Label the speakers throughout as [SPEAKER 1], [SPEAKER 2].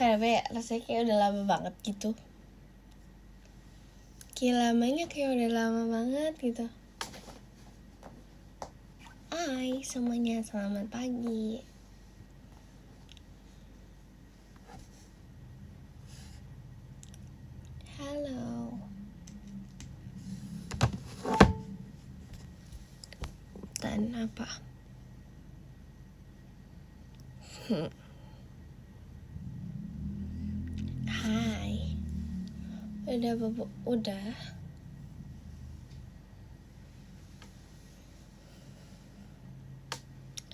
[SPEAKER 1] Kenapa ya? Rasanya kayak udah lama banget gitu. Kayak udah lama banget gitu. Hai semuanya, selamat pagi. Halo. Dan apa? Hai. Udah bobo? Udah.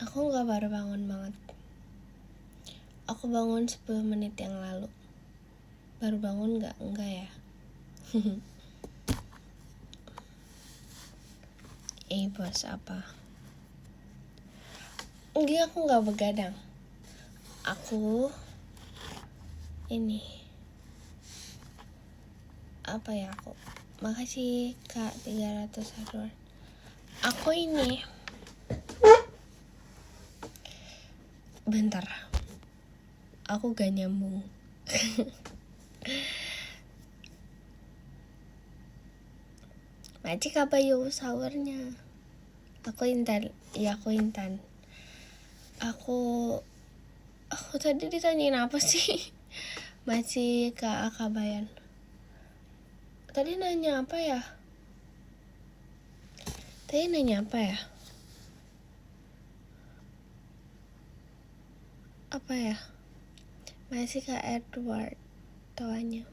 [SPEAKER 1] Aku gak baru bangun banget. Aku bangun 10 menit yang lalu. Baru bangun gak? Enggak ya. Bos apa? Enggak, aku gak begadang. Aku ini apa ya aku? Makasih Kak 300 hardware. Aku ini bentar. Aku gak nyambung. Macik apa yuk sawernya? Aku Intan. Ya aku Intan. Aku tadi ditanyain apa sih? Masih Kak Akabayan. Tadi nanya apa ya? Apa ya? Masih Kak Edward tawanya.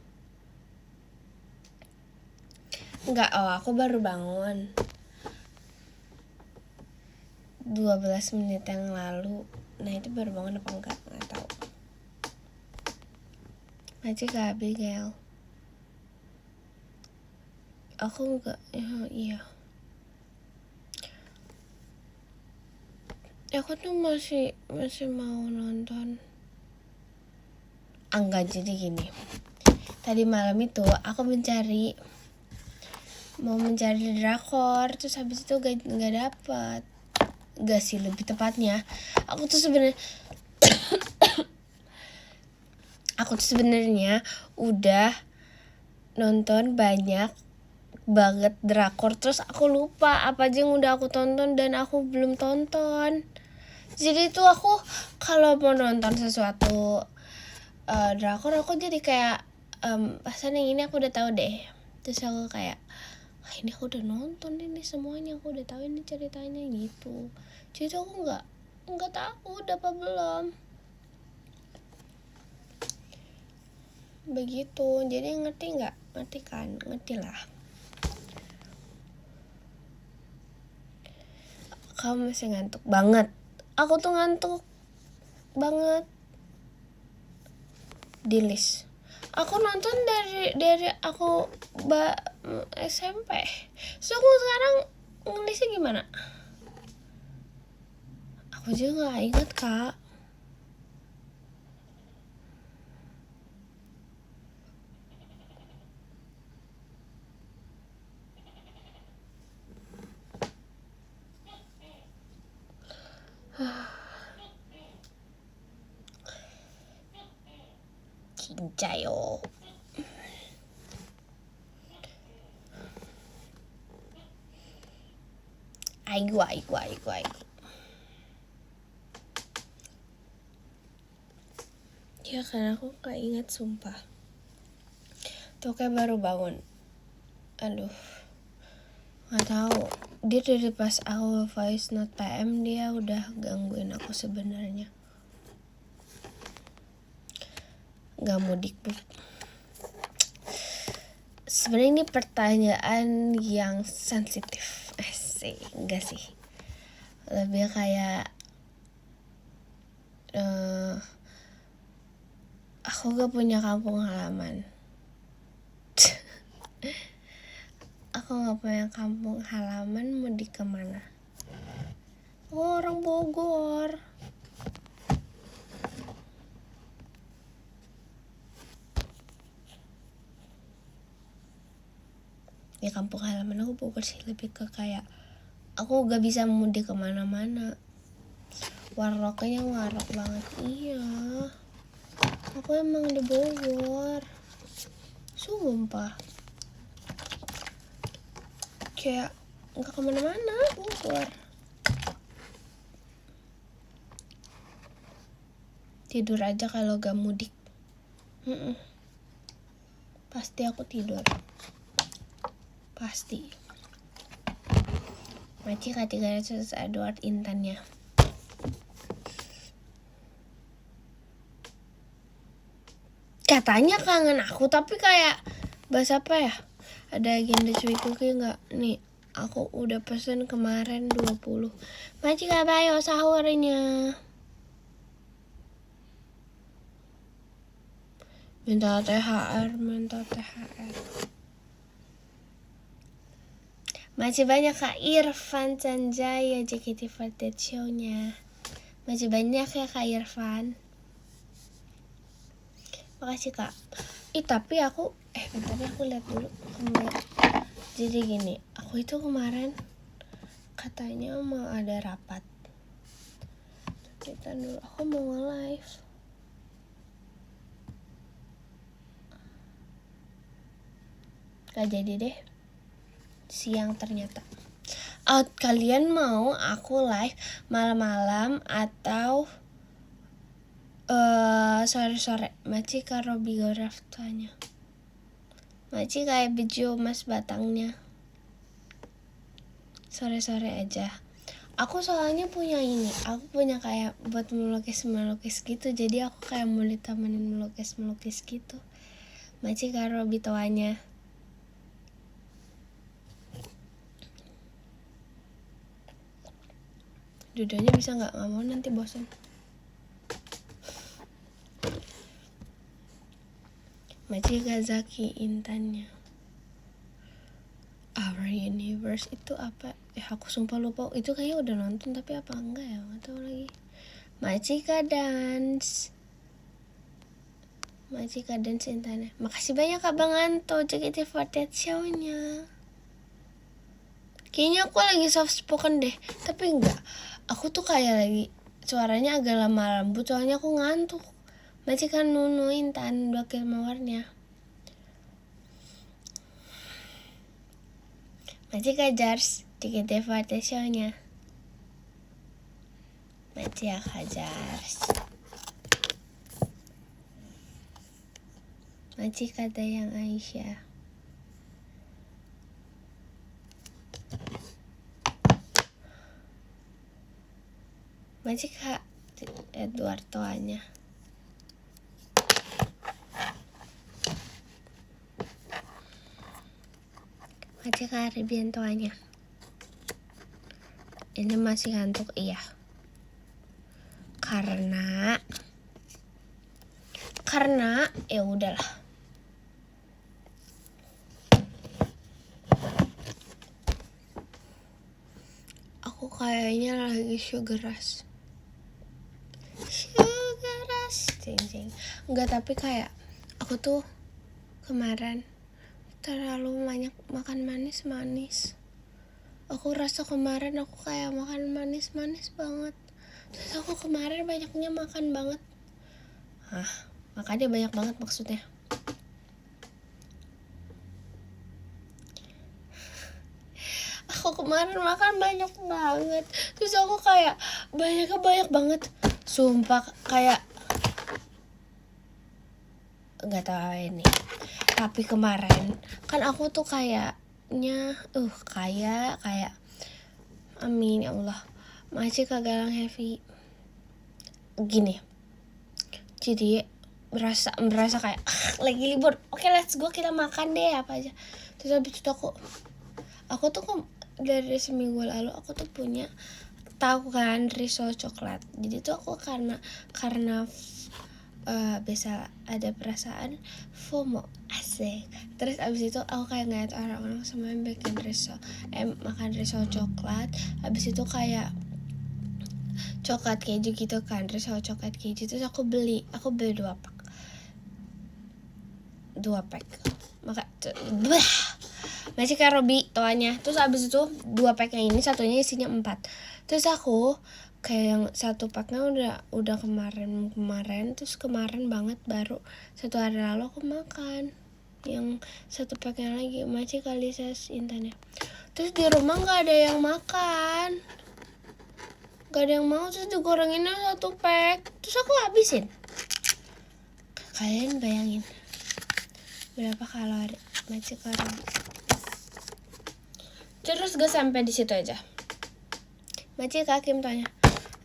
[SPEAKER 1] Enggak, aku baru bangun 12 menit yang lalu. Nah itu baru bangun apa enggak? Nggak tahu. Masih Kak Abigail. Aku enggak, iya. Aku tuh masih mau nonton. Enggak, jadi gini. Tadi malam itu aku mau mencari drakor, terus habis itu gak dapet. Gak sih, lebih tepatnya aku tuh sebenarnya udah nonton banyak banget drakor, terus aku lupa apa aja yang udah aku tonton dan aku belum tonton. Jadi tuh aku kalau mau nonton sesuatu drakor, aku jadi kayak pasan yang ini aku udah tahu deh. Terus aku kayak ini aku udah nonton ini semuanya, aku udah tahu ini ceritanya gitu. Jadi aku nggak tahu udah apa belum. Begitu. Jadi ngerti nggak? Ngerti kan? Ngerti lah. Kamu masih ngantuk banget. Aku tuh ngantuk banget. Di list. Aku nonton dari aku SMP. So aku sekarang nulisnya gimana? Aku juga gak ingat Kak. Cincayo. Aigu. Ya kan aku gak ingat sumpah. Tuh kayak baru bangun. Aduh. Gak tahu. Dia dari pas aku voice note PM dia udah gangguin aku sebenarnya. Gak mau dikbuk. Sebenarnya ini pertanyaan yang sensitif. Enggak sih. Lebih kayak aku gak punya kampung halaman. Aku gak punya kampung halaman, mau di kemana? Oh, orang Bogor. Ya kampung halaman aku Bogor sih, lebih ke kayak aku gak bisa mudik kemana-mana. Warlocknya ngarok banget. Iya. Aku emang di Bogor. Sumpah. Kayak nggak kemana-mana Bogor. Tidur aja kalau gak mudik. Pasti aku tidur. Pasti. Maci K300 Edward Intannya. Katanya kangen aku, tapi kayak bahasa apa ya? Ada agenda sweet cookie nggak? Nih, aku udah pesen kemarin 20. Maci kabayo sahurnya. Minta THR. Masih banyak Kak Irfan Sanjaya JKT48 show-nya. Masih banyak ya Kak Irfan. Makasih Kak. Tapi aku bentar aku lihat dulu kembali. Jadi gini, aku itu kemarin katanya mau ada rapat. Kita dulu, aku mau nge-live. Gak jadi deh. Siang ternyata. Kalian mau aku live malam-malam atau sore-sore? Maci karo bigoraf tanya. Maci kayak bejo mas batangnya. Sore-sore aja. Aku soalnya punya ini. Aku punya kayak buat melukis gitu. Jadi aku kayak mau ditemenin melukis gitu. Maci karo bitoanya. Dudanya bisa nggak mau nanti bosan. Maci Gazaki Intannya. Our Universe itu apa? Aku sumpah lupa. Itu kayaknya udah nonton tapi apa enggak ya? Nggak tahu lagi. Maci Dance Intannya. Makasih banyak Abang Anto JKT48 show-nya. Kayaknya aku lagi soft spoken deh, tapi enggak. Aku tuh kayak lagi suaranya agak lama lembut soalnya aku ngantuk. Majikan Nunu Intan wakil mawarnya. Majikan Jars JKT48 show-nya. Majikan Jars. Majikan Dayang Aisyah. Majikan Edward Toanya. Majikan Ribian Toanya. Ini masih ngantuk iya. Karena ya udahlah. Aku kayaknya lagi sugar rush. Cing. Enggak, tapi kayak aku tuh kemarin terlalu banyak makan manis. Aku rasa kemarin aku kayak makan manis banget. Terus aku kemarin banyaknya makan banget. Makanya banyak banget maksudnya. Aku kemarin makan banyak banget. Terus aku kayak banyak banget. Sumpah kayak nggak tahu ini. Tapi kemarin kan aku tuh kayaknya kayak amin ya Allah. Masih kagalang heavy. Gini. Jadi berasa kayak lagi libur. Oke, let's go kita makan deh apa aja. Terus habis itu aku tuh dari seminggu lalu aku tuh punya tahu kan risol coklat. Jadi tuh aku karena bisa ada perasaan FOMO asik. Terus abis itu aku kayak ngeliat orang-orang semuanya bikin risol makan risol coklat. Abis itu kayak coklat keju gitu kan, risol coklat keju. Terus aku beli 2 pack masih kayak Robi toanya. Terus abis itu 2 packnya ini satunya isinya 4. Terus aku kayak yang satu packnya udah kemarin, terus kemarin banget baru 1 hari lalu aku makan yang satu packnya lagi. Maci kali saya Intan ya. Terus di rumah nggak ada yang makan, nggak ada yang mau, terus digorenginnya 1 pack, terus aku habisin. Kalian bayangin berapa kalori Maci sekarang. Terus gak sampai di situ aja. Maci Kak Kim tanya.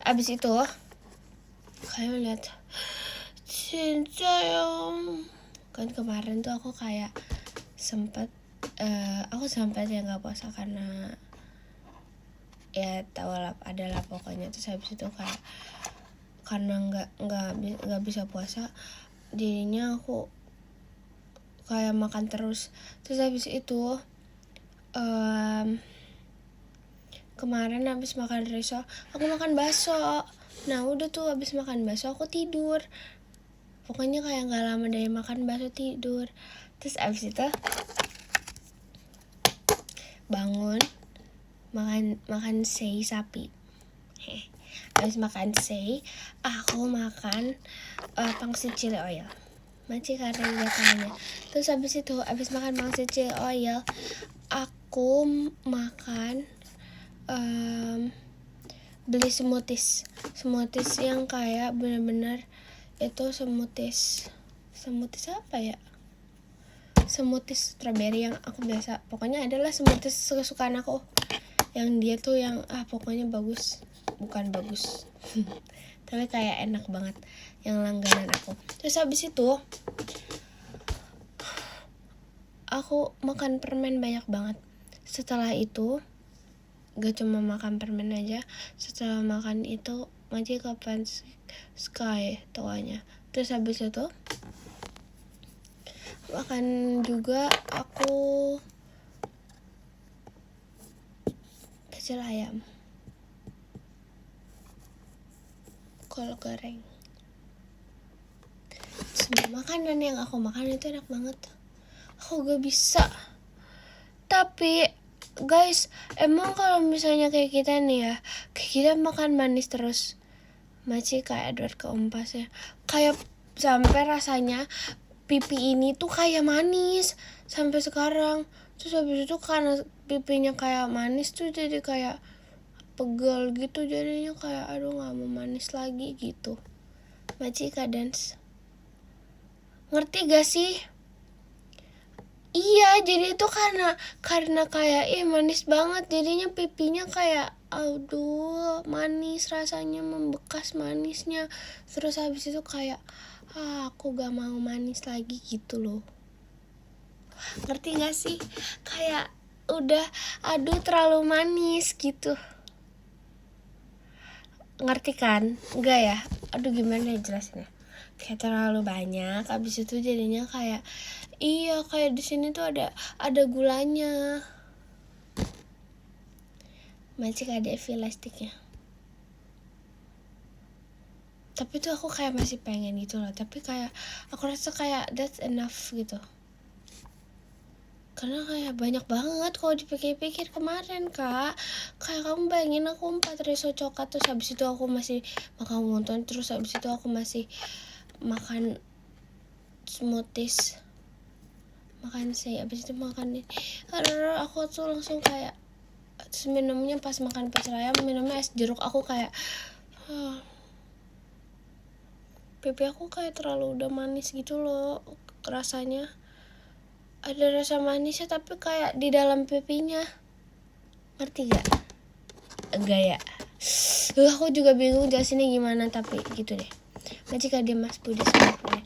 [SPEAKER 1] Abis itu kalian lihat Sintayong. Kan kemarin tuh aku kayak sempat ya nggak puasa karena ya tahu lah, adalah pokoknya. Terus habis itu kayak karena nggak bisa puasa, jadinya aku kayak makan terus. Terus habis itu kemarin habis makan risol aku makan bakso. Nah udah tuh habis makan bakso aku tidur, pokoknya kayak nggak lama dari makan bakso tidur. Terus abis itu bangun makan sei sapi. Abis makan sei aku makan pangsit chili oil. Maci karena dia tanya. Terus abis itu abis makan pangsit chili oil aku makan beli smoothies yang kayak bener-bener itu smoothies apa ya, smoothies strawberry yang aku biasa, pokoknya adalah smoothies kesukaan aku yang dia tuh yang pokoknya bukan bagus tapi kayak enak banget, yang langganan aku. Terus habis itu aku makan permen banyak banget. Setelah itu gak cuma makan permen aja, setelah makan itu Maci ke Sky toanya. Terus habis itu makan juga aku pecel ayam, kol goreng. Semua makanan yang aku makan itu enak banget, aku gak bisa. Tapi guys, emang kalau misalnya kayak kita nih ya, kayak kita makan manis terus, Maci kayak Edward keempas ya, kayak sampai rasanya pipi ini tuh kayak manis sampai sekarang. Terus habis itu karena pipinya kayak manis tuh jadi kayak pegel gitu, jadinya kayak aduh gak mau manis lagi gitu. Maci kadans, ngerti gak sih? Iya, jadi itu karena kayak manis banget, jadinya pipinya kayak aduh manis, rasanya membekas manisnya. Terus habis itu kayak aku gak mau manis lagi gitu loh. Ngerti gak sih? Kayak udah aduh terlalu manis gitu. Ngerti kan? Enggak ya? Aduh gimana ya jelasinnya? Kayak terlalu banyak, habis itu jadinya kayak kayak di sini tuh ada gulanya. Macam ada elastiknya. Tapi tuh aku kayak masih pengen gitu loh, tapi kayak aku rasa kayak that's enough gitu. Karena kayak banyak banget kalau dipikir-pikir kemarin Kak. Kayak kamu bayangin aku 4 risol coklat, terus habis itu aku masih makan wonton, terus habis itu aku masih makan smoothies, makan sei, habis itu makan ini. Karena aku tuh langsung kayak, terus minumnya pas makan pecel ayam, minumnya es jeruk, aku kayak pipi aku kayak terlalu udah manis gitu loh rasanya. Ada rasa manisnya tapi kayak di dalam pipinya. Ngerti gak? Enggak ya? Aku juga bingung jelasinnya gimana, tapi gitu deh. Majika dia Mas Budi sebenarnya.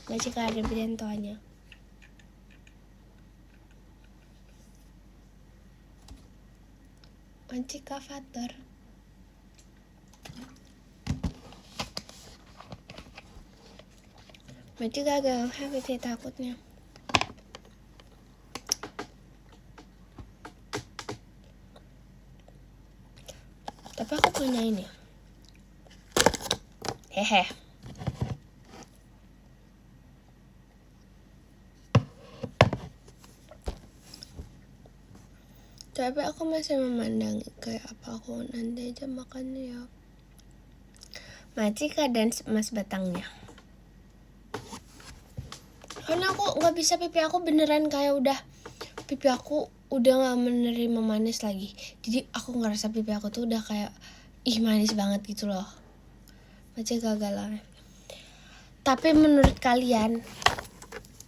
[SPEAKER 1] Majika ada bidantoanya. Majika Fatur. Majika agak happy takutnya. Tapi aku punya ini. Hehe. Tapi aku masih memandang kayak apa aku nanti aja makannya ya. Macika dan Mas Batangnya. Karena aku nggak bisa, pipi aku beneran kayak udah, pipi aku udah nggak menerima manis lagi. Jadi aku ngerasa pipi aku tuh udah kayak manis banget gitu loh. Macika gagal lah. Tapi menurut kalian,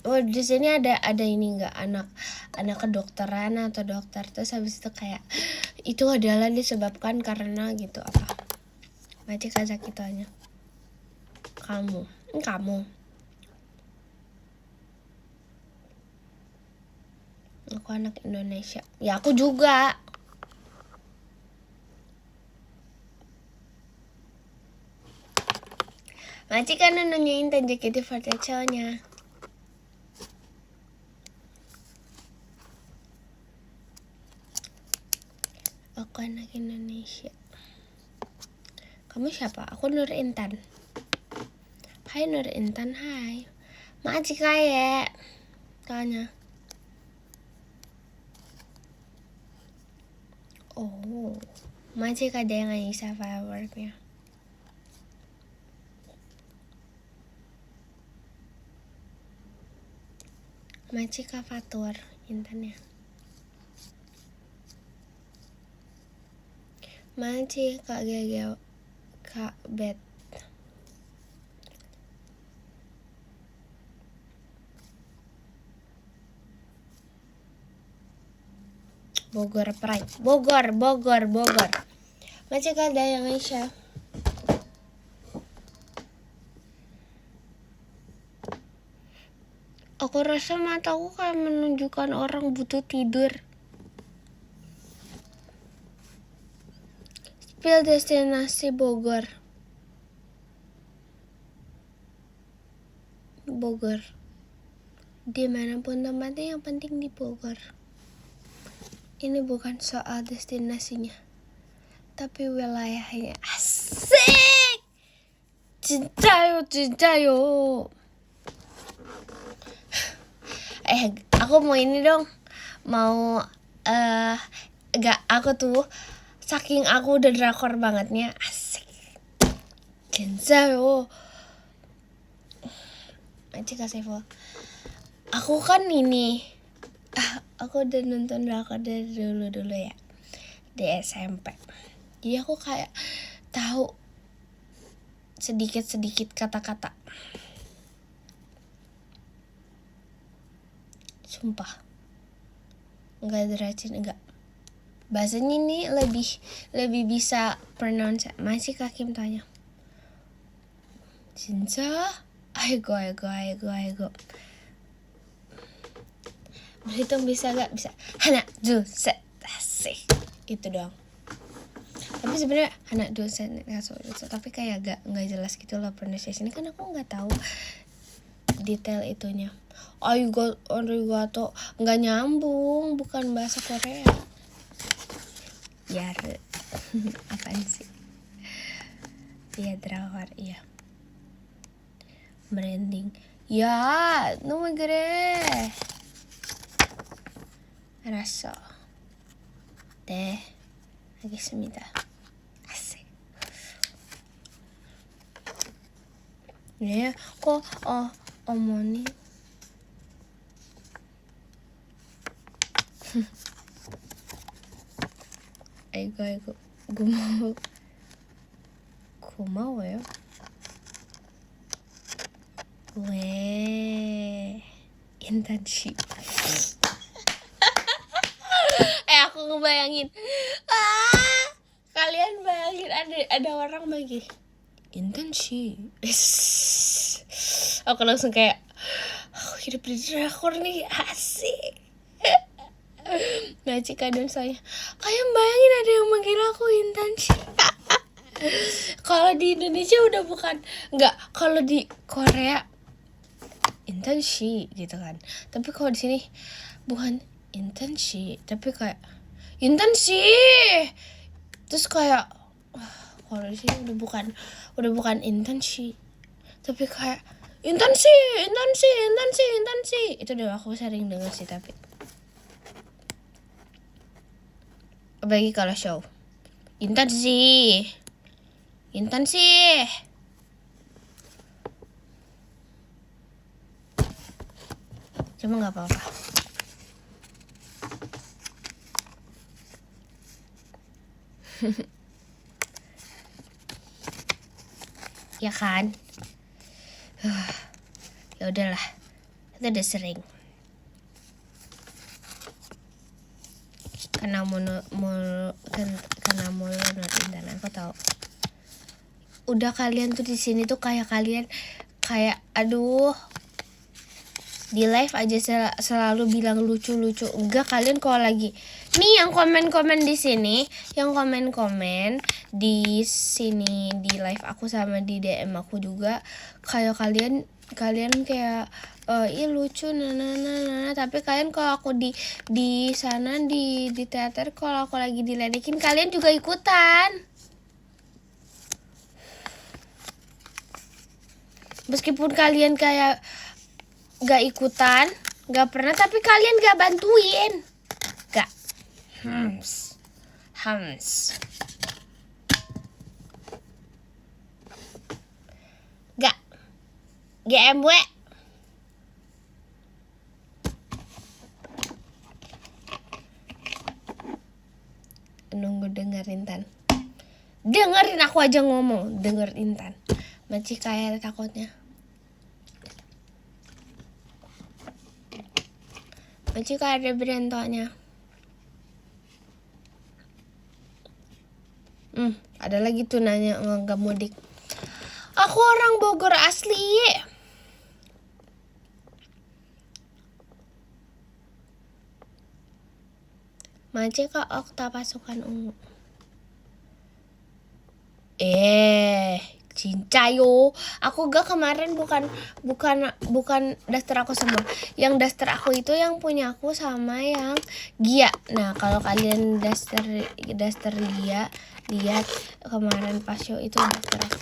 [SPEAKER 1] di sini ada ini nggak, anak kedokteran atau dokter terus habis itu kayak itu adalah disebabkan karena gitu apa? Macika Zakitonya. Kamu. Aku anak Indonesia. Ya aku juga. Macika nanyain JKT48-nya. Aku anak Indonesia. Kamu siapa? Aku Nur Intan. Hai Nur Intan, hai. Macika ya. Tanya. Oh, Macika ada yang Aisyah fireworknya. Macika Fatur Intannya. Macika Gege Kak Bet. Bogor Pride. Bogor. Macika ada yang Aisyah. Aku rasa mataku kayak menunjukkan orang butuh tidur. Spill destinasi Bogor. Dimanapun tempatnya yang penting di Bogor. Ini bukan soal destinasinya, tapi wilayahnya. Asik! Cintayo. Aku mau ini dong. Aku tuh saking aku udah drakor bangetnya. Asik. Cintayo. Macika Sevo. Aku kan ini. Aku udah nonton drakor dari dulu ya. Di SMP. Jadi aku kayak tahu sedikit kata-kata. Sumpah. Enggak derajin, enggak. Bahasanya ini lebih bisa pronounce. Masih Kak Kim tanya. Cinta? Ayo. Berhitung bisa gak? Bisa. Hana, du, set, asik. Itu doang. Tapi sebenarnya hana, du, set, tapi kayak gak jelas gitu loh pronunciation ini, kan aku gak tahu detail itunya. Arigato nggak nyambung, bukan bahasa Korea. Yar, apaan sih? Iya drakor, iya. Branding. Ya, 너무 그래. 알았어. 네, 알겠습니다. 아세. 네, 어머니. 아이고 고마워요. 왜 인턴십. Aku ngebayangin. Kalian bayangin ada orang bagi internship. Aku langsung kayak aku hidup di drakor nih, asik. Macika dan saya kayak bayangin ada yang manggil aku internship. Kalau di Indonesia udah bukan, enggak, kalau di Korea internship gitu kan. Tapi kalau di sini bukan internship, tapi kayak internship. Terus kayak kalau di sini udah bukan internship, tapi kayak internship. Itu udah aku sering dengar sih, tapi Apalagi kalau show. Intan sih. Cuma gak apa-apa. Ya kan? Ya udahlah. Kita udah sering. Karena mulut Intan, aku tahu. Udah kalian tuh di sini tuh kayak aduh, di live aja selalu bilang lucu-lucu. Enggak, kalian kalau lagi nih yang komen-komen di sini, yang komen-komen di sini di live aku sama di DM aku juga, kayak kalian kayak ih lucu nah. Tapi kalian kalau aku di sana di teater, kalau aku lagi diledekin, kalian juga ikutan. Meskipun kalian kayak gak ikutan, gak pernah, tapi kalian gak bantuin. Gak. Hams. Gak. GMW. Nunggu dengerin Intan. Dengerin aku aja ngomong, dengerin Intan. Maci kayak takutnya. Maci kayak ada berentoknya. Ada lagi tuh nanya nggak mudik. Aku orang Bogor asli. Maci ke Okta pasukan ungu. Cincayo. Aku gak kemarin bukan daster aku semua. Yang daster aku itu yang punya aku sama yang Gia. Nah, kalau kalian daster Gia, lihat kemarin pas show itu daster aku.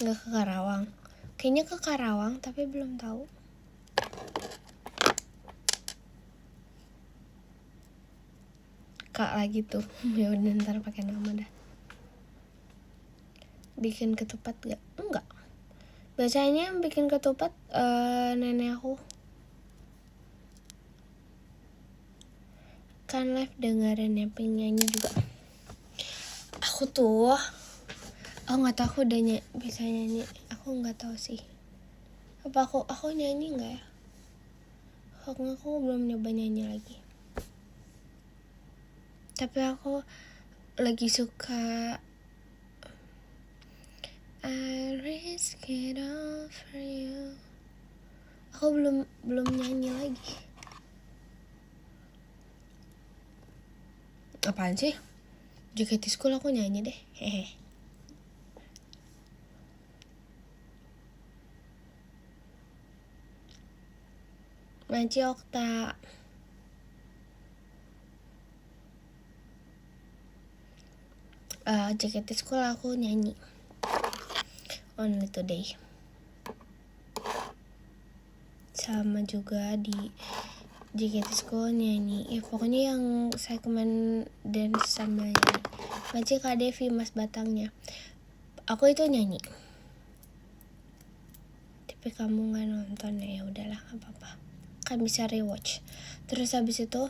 [SPEAKER 1] Nggak ke Karawang. Kayaknya ke Karawang tapi belum tahu. Kak lagi tuh. Ya udah ntar pakai nama dah. Bikin ketupat gak? Enggak. Biasanya yang bikin ketupat nenek aku. Kan live dengerin yang penyanyi juga. Aku tuh nggak tahu aku udah bisa nyanyi. Aku nggak tahu sih. Apa aku nyanyi nggak ya? Aku belum nyoba nyanyi lagi. Tapi aku lagi suka I risk it all for you. Aku belum nyanyi lagi. Apaan sih? JKT School aku nyanyi deh. Hehe. Maci Okta. JKT School aku nyanyi. Only Today. Sama juga di JKT School nyanyi. Ya pokoknya yang segmen dance sama nyanyi. Maci Kak Devi Mas Batangnya. Aku itu nyanyi. Tapi kamu nggak nonton ya udahlah, nggak apa-apa. Kan bisa rewatch. Terus habis itu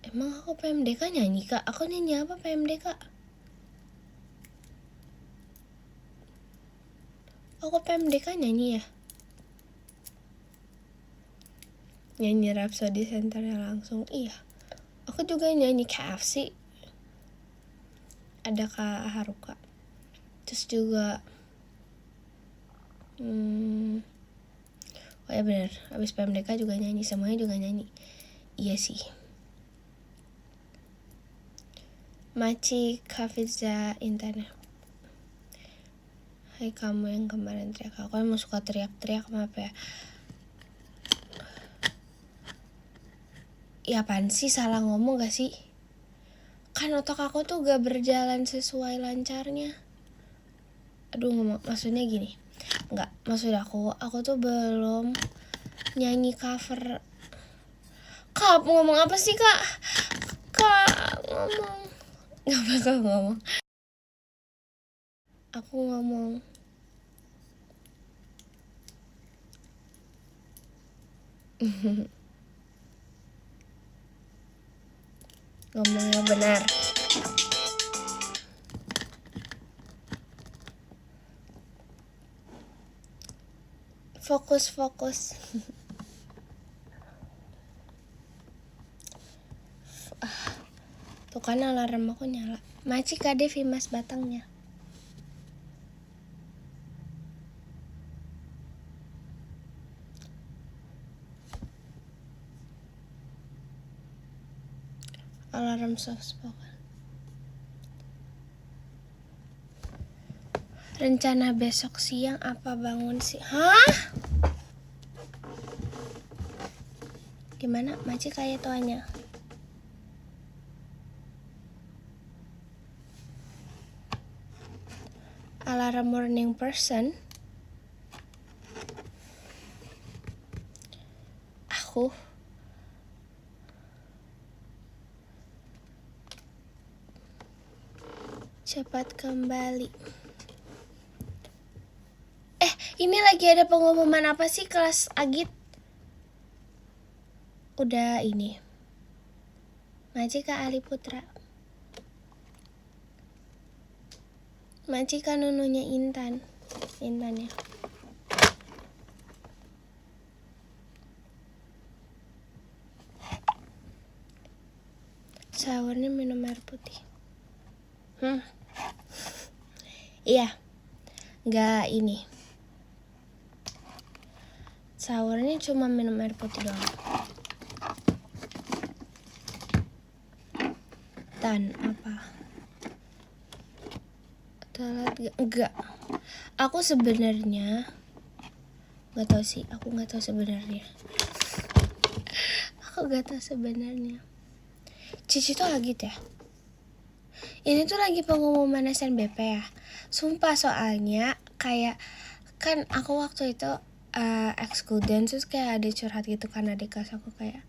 [SPEAKER 1] emang aku PMDK nyanyi Kak? Aku nyanyi apa PMDK? Aku PMDK nyanyi ya? Nyanyi Rhapsody Centernya langsung. Iya. Aku juga nyanyi KFC. Ada Kak Haruka. Terus juga oh ya benar, abis PMDK juga nyanyi, semuanya juga nyanyi. Iya sih. Maci Kafiza Intan. Hai kamu yang kemarin teriak. Aku emang suka teriak-teriak, maaf ya. Ya apaan sih, salah ngomong gak sih? Kan otak aku tuh gak berjalan sesuai lancarnya. aduh maksudnya gini, nggak, maksud aku tuh belum nyanyi cover. Kak ngomong apa sih kak? Kak ngomong, nggak bakal ngomong. Aku ngomong. Ngomongnya benar. Fokus. Tuh kan alarm aku nyala. Maci kade Vimas batangnya. Alarm soft spoken. Rencana besok siang apa bangun sih? Hah? Gimana? Maci kayak tuanya. Alarm morning person. Aku cepat kembali. Ini lagi ada pengumuman apa sih kelas Agit? Udah ini. Majika Ali Putra. Majika nununya Intan. Intan ya. Sahurnya minum air putih. Iya. Nggak ini. Sahurnya cuma minum air putih doang. Dan apa? Telat enggak. Aku sebenarnya nggak tahu sih. Aku nggak tahu sebenarnya. Cici tuh Agit ya. Ini tuh lagi pengumuman SNBP ya. Sumpah soalnya kayak kan aku waktu itu ekskul dance terus kayak ada curhat gitu kan adik kelas aku kayak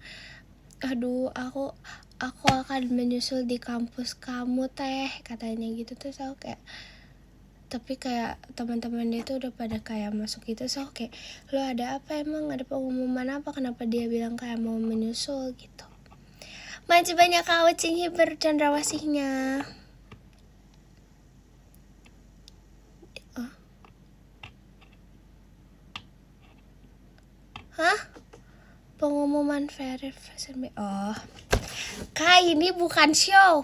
[SPEAKER 1] aduh aku akan menyusul di kampus kamu teh katanya gitu. Terus aku kayak tapi kayak teman-teman dia tuh udah pada kayak masuk gitu. So kayak lo ada apa emang, ada pengumuman apa, kenapa dia bilang kayak mau menyusul gitu. Masih banyak kaucing hiber cendrawasihnya. Hah? Pengumuman verifikasi. Oh. Kak, ini bukan show.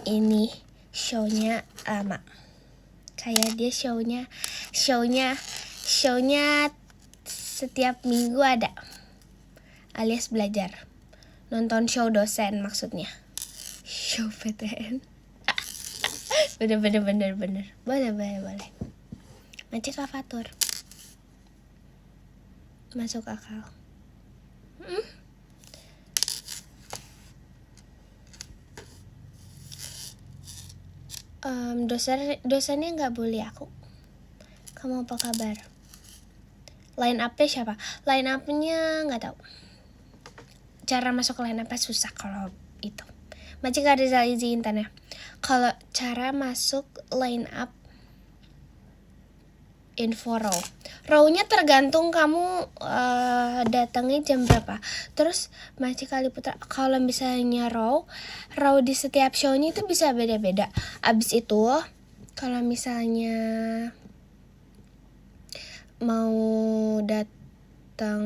[SPEAKER 1] Ini shownya lama. Kayak dia shownya setiap minggu ada. Alias belajar. Nonton show dosen maksudnya. Show PTN. Bener. Boleh. Macik Avatur. Masuk akal. Dosennya nggak bully aku. Kamu apa kabar? Line up-nya siapa? Line up-nya nggak tahu. Cara masuk line up-nya susah kalau itu. Macik ada izin Intan ya. Kalau cara masuk line up info row-nya tergantung kamu datangnya jam berapa. Terus Macik Ali Putra kalau misalnya row di setiap show-nya itu bisa beda-beda. Abis itu kalau misalnya mau datang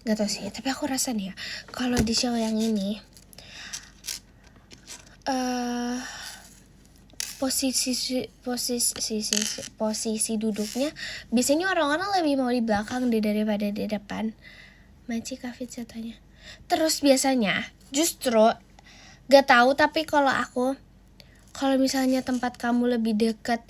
[SPEAKER 1] gak tau sih, tapi aku rasa nih ya kalau di show yang ini posisi duduknya biasanya orang-orang lebih mau di belakang daripada di depan. Maci Kafit katanya. Terus biasanya justru gak tahu, tapi kalau misalnya tempat kamu lebih dekat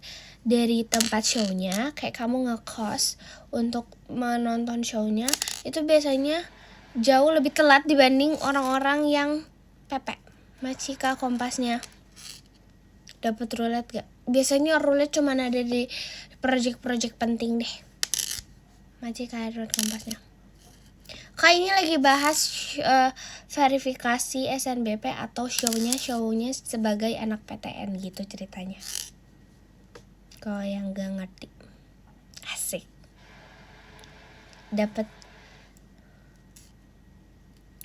[SPEAKER 1] dari tempat show-nya, kayak kamu ngekos untuk menonton show-nya, itu biasanya jauh lebih telat dibanding orang-orang yang pepek. Macika kompasnya. Dapat roulette gak? biasanya rule cuma ada di project-project penting deh. Majika Edward Kompasnya. Kak ini lagi bahas verifikasi SNBP atau show-nya sebagai anak PTN gitu ceritanya. Kalau yang gak ngerti, asik. Dapat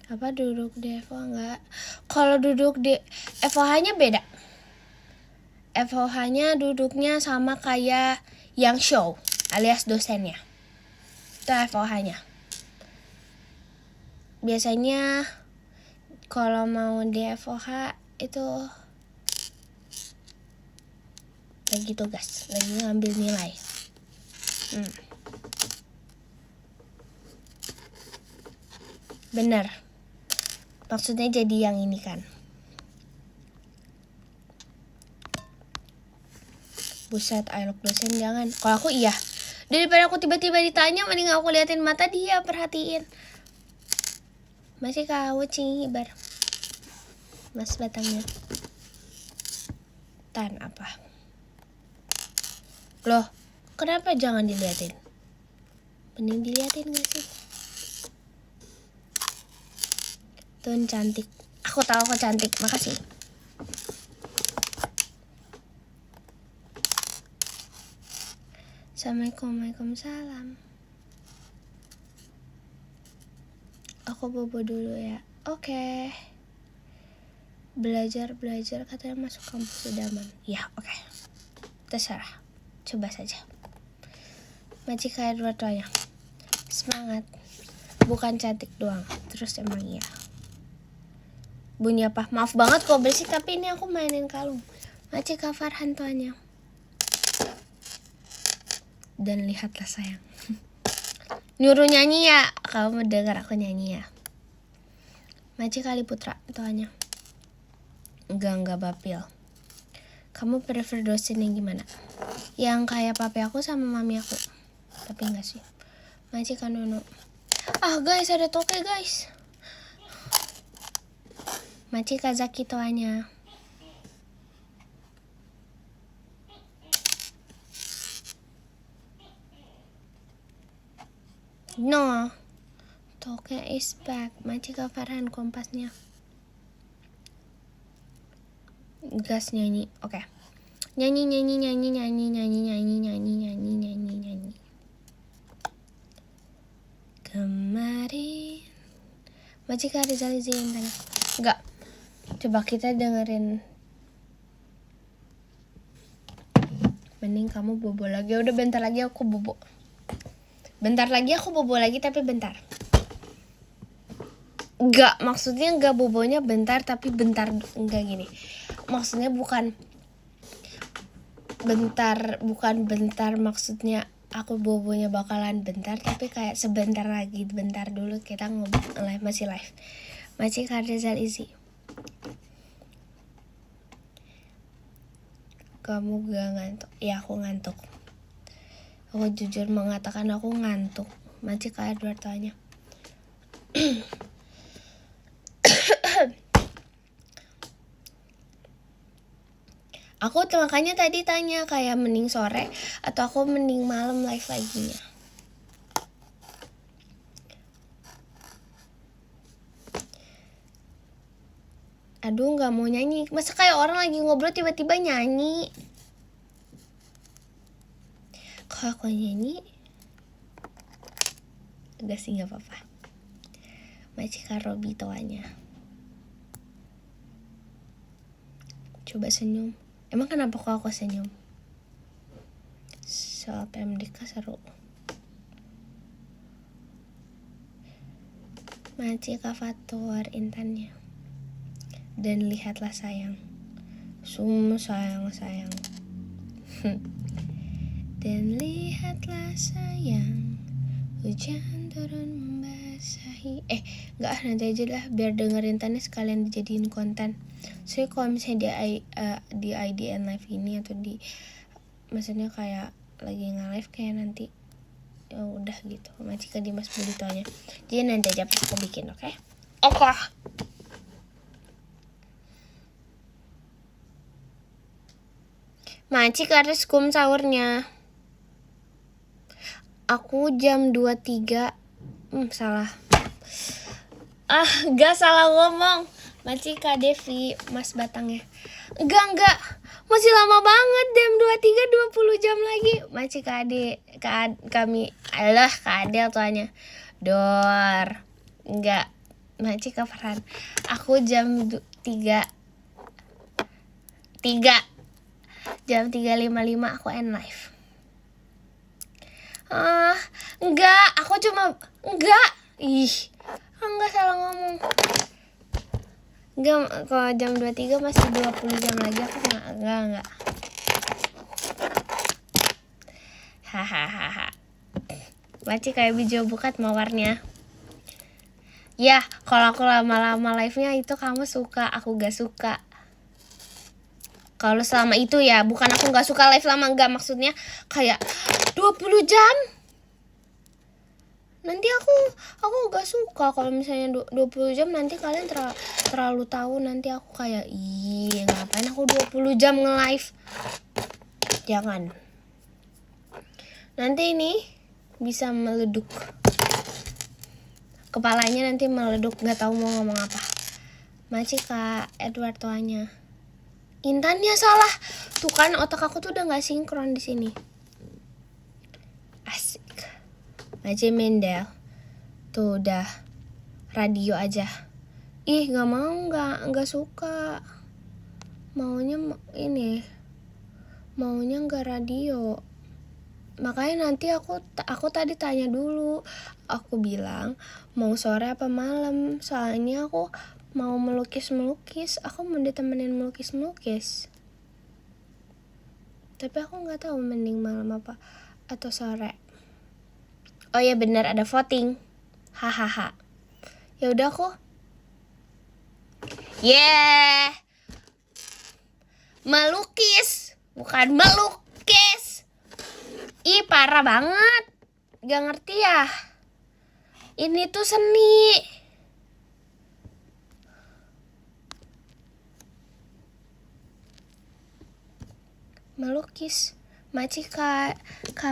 [SPEAKER 1] apa duduk di FOH enggak? Kalau duduk di FOH-nya beda. FOH-nya duduknya sama kayak yang show alias dosennya. Itu FOH-nya. Biasanya kalau mau di FOH itu lagi tugas, lagi ngambil nilai. Bener. Maksudnya jadi yang ini kan. Buset, I love dosen jangan. Kalau aku iya. Daripada aku tiba-tiba ditanya, mending aku liatin mata dia, perhatiin. Masih kau cibar. Mas batangnya. Tan apa? Loh, kenapa jangan diliatin? Mending diliatin gak sih? Tun cantik. Aku tahu aku cantik, makasih. Assalamualaikum, waalaikumsalam. Aku bobo dulu ya. Oke. Belajar katanya masuk kampus idaman. Ya, oke. Terserah. Coba saja. Majika Edward tanya. Semangat. Bukan cantik doang. Terus emang iya. Bunyi apa? Maaf banget kok berisik, tapi ini aku mainin kalung. Majika Farhan tanya. Dan lihatlah sayang. Nyuruh nyanyi ya. Kamu dengar aku nyanyi ya. Maci Kali Putra tuanya. Enggak bapil. Kamu prefer dosen yang gimana? Yang kayak papi aku sama mami aku. Tapi enggak sih. Maci Kanono. Guys, ada toke guys. Maci Kazaki tuanya. No, toke is back. Majika Farhan Kompasnya. Gas nyanyi, oke. Nyanyi. Kemarin. Majika Rizal izin tanya. Enggak. Coba kita dengerin. Mending kamu bobo lagi. Udah bentar lagi aku bobo. Tapi bentar. Enggak, maksudnya enggak bobonya bentar tapi bentar, enggak gini. Maksudnya bukan bentar maksudnya aku bobonya bakalan bentar, tapi kayak sebentar lagi, bentar dulu kita live, masih live. Masih Kardezal Izi. Kamu gak ngantuk? Ya aku ngantuk. Aku jujur mengatakan aku ngantuk. Masih Kak Edward tanya. Aku makanya tadi tanya kayak mending sore atau aku mending malam live laginya. Aduh, nggak mau nyanyi. Masa kayak orang lagi ngobrol tiba-tiba nyanyi? Kalau aku nyanyi, enggak sih, nggak apa-apa. Macika Robi toanya. Coba senyum. Emang kenapa kok aku senyum? Soal PMDK seru. Macika Fatur Intannya. Dan lihatlah sayang. Sayang. Dan lihatlah sayang. Hujan turun membasahi. Enggak, nanti aja lah biar dengerin Tanya sekalian dijadiin konten. Soalnya kalau misalnya di IDN live ini atau di maksudnya kayak lagi nge-live kayak nanti ya udah gitu. Macika Dimas Budi tanya. Jadi nanti aja aku bikin, oke? Oke. Maci kariskum sahurnya. Aku jam 23. Salah. Gak salah ngomong. Maci Kak Devi, Mas Batangnya. Enggak. Masih lama banget, jam 23, 20 jam lagi. Maci Kak Ade, kami. Alah, Kak Ade tuanya. Dor. Enggak. Maci Kak Farhan. Aku jam 3. Jam 3.55 aku end live. Enggak, aku cuma enggak. Enggak salah ngomong. Enggak, kalau jam 23 masih 20 jam lagi aku enggak. Hahaha. Maci kayak biju bukat mawarnya. Ya, kalau aku lama-lama live-nya itu kamu suka, aku gak suka. Kalau selama itu ya, bukan aku gak suka live lama, enggak, maksudnya kayak 20 jam. Nanti aku gak suka kalau misalnya 20 jam, nanti kalian terlalu tahu, nanti aku kayak ngapain aku 20 jam nge-live. Jangan. Nanti ini bisa meleduk. Kepalanya nanti meleduk, gak tahu mau ngomong apa. Maci Kak Edward tuanya. Intannya salah. Tuh kan otak aku tuh udah gak sinkron di sini. Asik. Maci Mendel. Tuh udah radio aja. Gak mau, gak suka. Maunya ini. Maunya gak radio. Makanya nanti aku tadi tanya dulu. Aku bilang mau sore apa malam. Soalnya aku mau melukis. Aku mau ditemenin melukis. Tapi aku gak tahu mending malam apa atau sore. Oh ya benar, ada voting. Hahaha. Ya udah aku. Melukis, bukan melukis. Parah banget. Gak ngerti ya. Ini tuh seni. Melukis. Maci Kak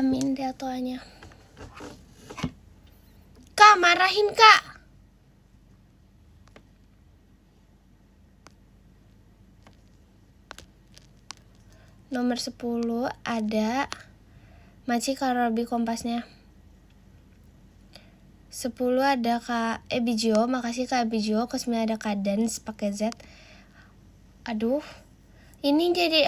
[SPEAKER 1] Mindel tuanya. Kak, marahin Kak. Nomor 10 ada Maci Kak Robi kompasnya. 10 ada Kak Ebijio, makasih Kak Ebijio. Ke 9 ada Kak Dance pakai Z. Ini jadi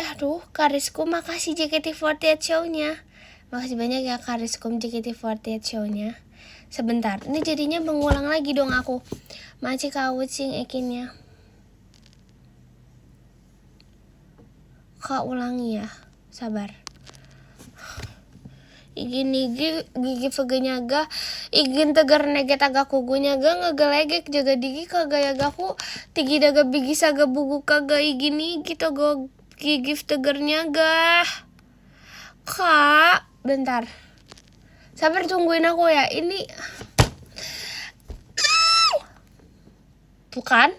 [SPEAKER 1] Kariskum, makasih JKT48 show-nya. Makasih banyak ya Kariskum JKT48 show-nya. Sebentar, ini jadinya mengulang lagi dong aku. Maci Kak Wucing ekinnya. Kak ulangi ya, sabar. Gigi pegenyaga igin tegar neget agak kugunyaga ngegelegek jaga digi kagak yagaku tigi daga bigi saga bugu kagak igini gitu go gigi tegernya ga. Kak, bentar. Sabar, tungguin aku ya. Ini tuh kan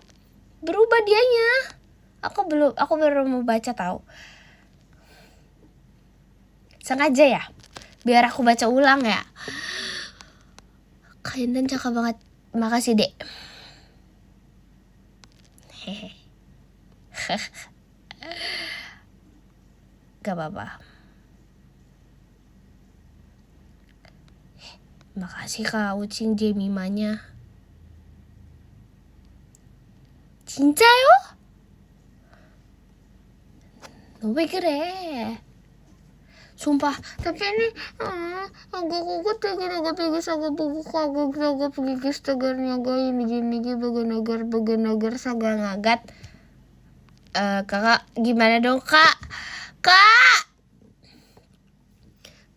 [SPEAKER 1] berubah dianya. Aku baru mau baca tahu. Sengaja ya, biar aku baca ulang ya. Kak Intan cakep banget. Makasih dek. Gak apa-apa. Makasih Kak Ucing Jemimanya. 진짜요? 너 왜 그래? Sumpah, tapi ini agak bisa buku kagak gigis tegarnya ini gini begenagar saga ngagat. Kakak gimana dong kak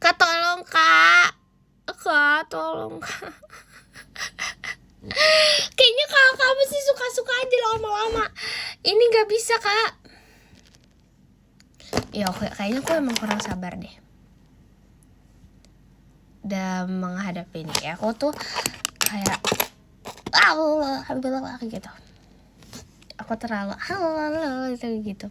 [SPEAKER 1] tolong kak tolong kak. Kayaknya kakak kamu sih suka-suka aja lama-lama. Ini nggak bisa kak. Ya kayaknya aku emang kurang sabar deh dalam menghadapi ini. Aku tuh kayak gitu. Aku terlalu gitu.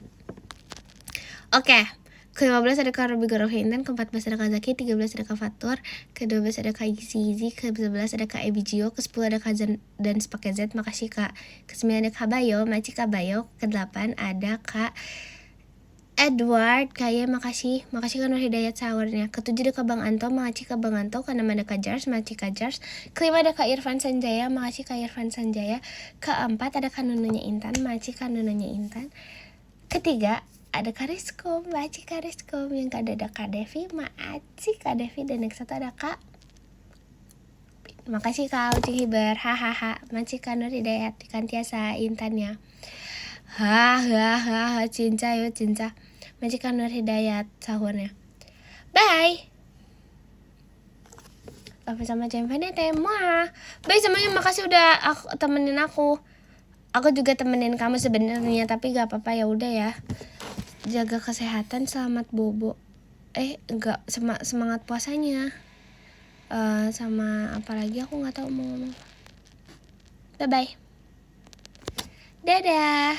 [SPEAKER 1] Oke, Ke-15 ada Kak Robi Goroh Intan, ke-14 ada Kak Zaki, 13 ada Kak Fatur, ke-12 ada Kak Gizi, ke-11 ada Kak Ebijio, ke-10 ada Kak dan pakai Z, makasih Kak. Ke-9 ada Kak Bayo, Maci Kak Bayo, ke-8 ada Kak Edward, Kaya, makasih Kak Nur Hidayat sahurnya. Ke-7 ada Kak Bang Anto, makasih Kak Bang Anto. Ke-6 ada Kak Jars, makasih Kak Jars. Ke-5 ada Kak Irfan Sanjaya, makasih Kak Irfan Sanjaya. Ke-4 ada Kak Nununya Intan, makasih Kak Nununya Intan. Ke-3 ada Kak Rizko, makasih Kak Rizko. Yang ke-2 ada Kak Devi, makasih Kak Devi. Dan yang ke-1 ada Kak, makasih Kak Uci Hiber, hahaha. Makasih Kak Nur Hidayat, Kantiasa Intannya. Hahaha, cinca yo cinca. Makasih Kak Nur Hidayat sahurnya. Bye. Sampai sama Cempenete, muah. Bye semuanya, makasih udah temenin aku. Aku juga temenin kamu sebenarnya, tapi gak apa-apa, ya udah ya. Jaga kesehatan, selamat bobo. Enggak, semangat puasanya. Sama apa lagi aku nggak tahu mau ngomong. Bye bye. Dadah.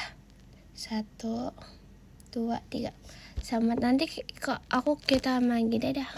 [SPEAKER 1] 1, 2, 3. Selamat nanti kita lagi. Dadah.